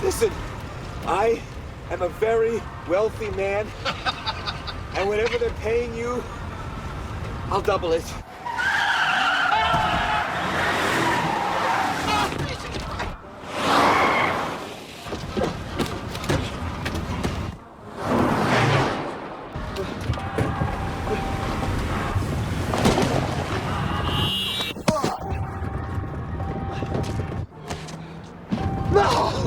Listen, I am a very wealthy man, and whatever they're paying you, I'll double it. No!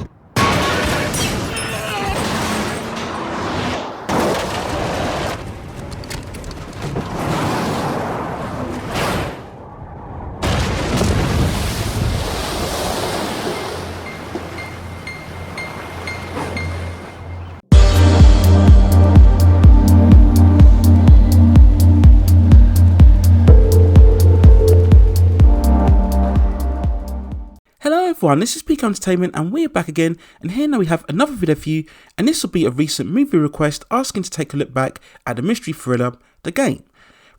Hello everyone, this is PK Entertainment and we're back again, and here now we have another video for you, and this will be a recent movie request asking to take a look back at the mystery thriller The Game.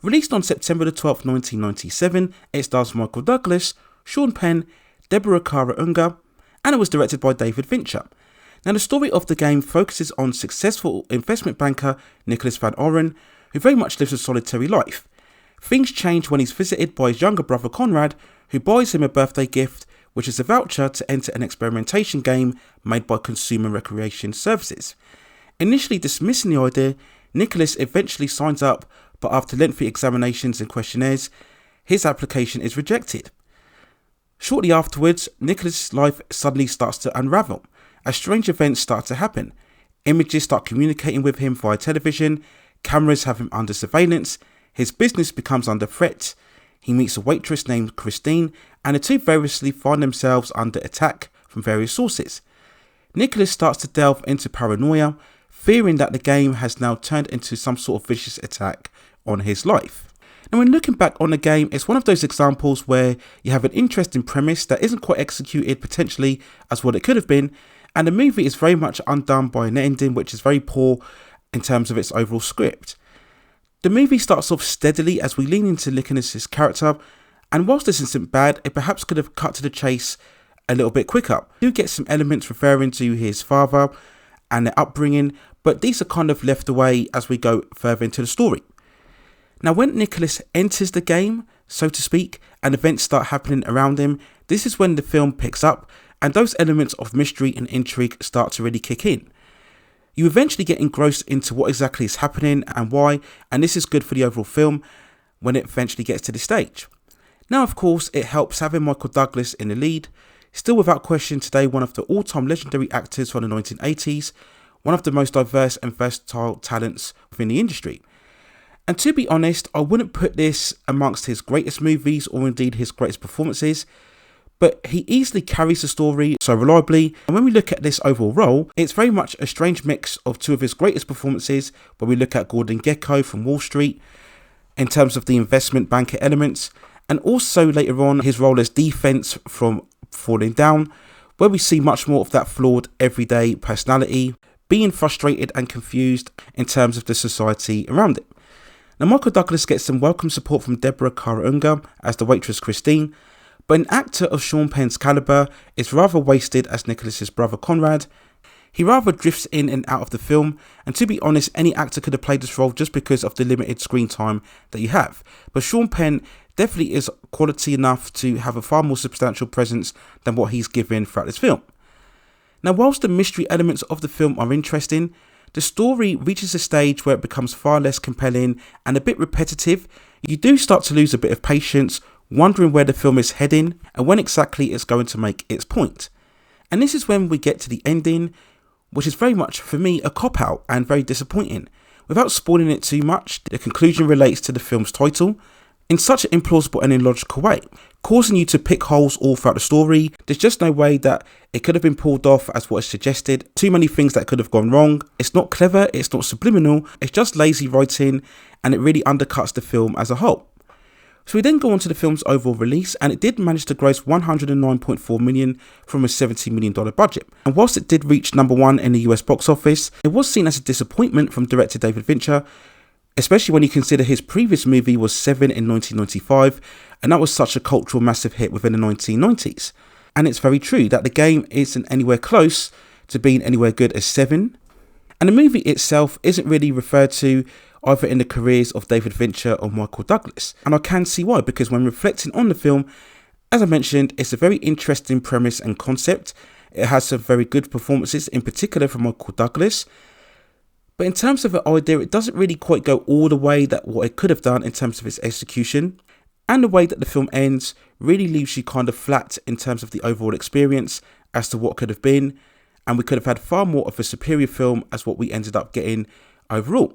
Released on September the 12th, 1997, it stars Michael Douglas, Sean Penn, Deborah Kara Unger, and it was directed by David Fincher. Now the story of The Game focuses on successful investment banker Nicholas Orron, who very much lives a solitary life. Things change when he's visited by his younger brother Conrad, who buys him a birthday gift, which is a voucher to enter an experimentation game made by Consumer Recreation Services. Initially dismissing the idea, Nicholas eventually signs up, but after lengthy examinations and questionnaires, his application is rejected. Shortly afterwards, Nicholas' life suddenly starts to unravel, as strange events start to happen. Images start communicating with him via television, cameras have him under surveillance, his business becomes under threat. He meets a waitress named Christine, and the two variously find themselves under attack from various sources. Nicholas starts to delve into paranoia, fearing that the game has now turned into some sort of vicious attack on his life. Now when looking back on The Game, it's one of those examples where you have an interesting premise that isn't quite executed potentially as what it could have been, and the movie is very much undone by an ending which is very poor in terms of its overall script. The movie starts off steadily as we lean into Nicholas' character, and whilst this isn't bad, it perhaps could have cut to the chase a little bit quicker. We do get some elements referring to his father and their upbringing, but these are kind of left away as we go further into the story. Now when Nicholas enters the game, so to speak, and events start happening around him, this is when the film picks up, and those elements of mystery and intrigue start to really kick in. You eventually get engrossed into what exactly is happening and why, and this is good for the overall film when it eventually gets to this stage. Now of course it helps having Michael Douglas in the lead, still without question today one of the all-time legendary actors from the 1980s, one of the most diverse and versatile talents within the industry. And to be honest, I wouldn't put this amongst his greatest movies or indeed his greatest performances, but he easily carries the story so reliably, and when we look at this overall role, it's very much a strange mix of two of his greatest performances when we look at Gordon Gekko from Wall Street in terms of the investment banker elements, and also later on his role as Defense from Falling Down, where we see much more of that flawed everyday personality, being frustrated and confused in terms of the society around it. Now Michael Douglas gets some welcome support from Deborah Kara Unger as the waitress Christine, but an actor of Sean Penn's calibre is rather wasted as Nicholas's brother Conrad. He rather drifts in and out of the film, and to be honest, any actor could have played this role just because of the limited screen time that you have. But Sean Penn definitely is quality enough to have a far more substantial presence than what he's given throughout this film. Now whilst the mystery elements of the film are interesting, the story reaches a stage where it becomes far less compelling and a bit repetitive. You do start to lose a bit of patience, wondering where the film is heading and when exactly it's going to make its point. And this is when we get to the ending, which is very much for me a cop-out and very disappointing. Without spoiling it too much, the conclusion relates to the film's title in such an implausible and illogical way, causing you to pick holes all throughout the story. There's just no way that it could have been pulled off as what is suggested. Too many things that could have gone wrong. It's not clever, it's not subliminal, it's just lazy writing, and it really undercuts the film as a whole. So we then go on to the film's overall release, and it did manage to gross $109.4 million from a $70 million budget. And whilst it did reach number one in the US box office, it was seen as a disappointment from director David Fincher, especially when you consider his previous movie was Seven in 1995, and that was such a cultural massive hit within the 1990s. And it's very true that The Game isn't anywhere close to being anywhere good as 7. And the movie itself isn't really referred to either in the careers of David Fincher or Michael Douglas. And I can see why, because when reflecting on the film, as I mentioned, it's a very interesting premise and concept. It has some very good performances, in particular from Michael Douglas. But in terms of the idea, it doesn't really quite go all the way that what it could have done in terms of its execution. And the way that the film ends really leaves you kind of flat in terms of the overall experience as to what could have been. And we could have had far more of a superior film as what we ended up getting overall.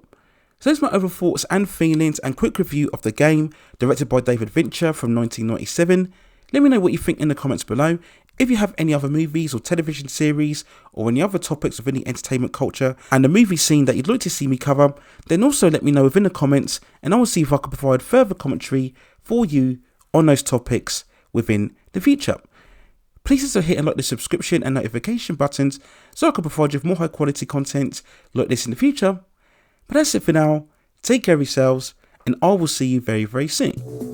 So there's my overall thoughts and feelings and quick review of the game, directed by David Fincher from 1997. Let me know what you think in the comments below. If you have any other movies or television series or any other topics within the entertainment culture and a movie scene that you'd like to see me cover, then also let me know within the comments and I will see if I can provide further commentary for you on those topics within the future. Please also hit and like the subscription and notification buttons so I can provide you with more high quality content like this in the future. But that's it for now. Take care of yourselves and I will see you very, very soon.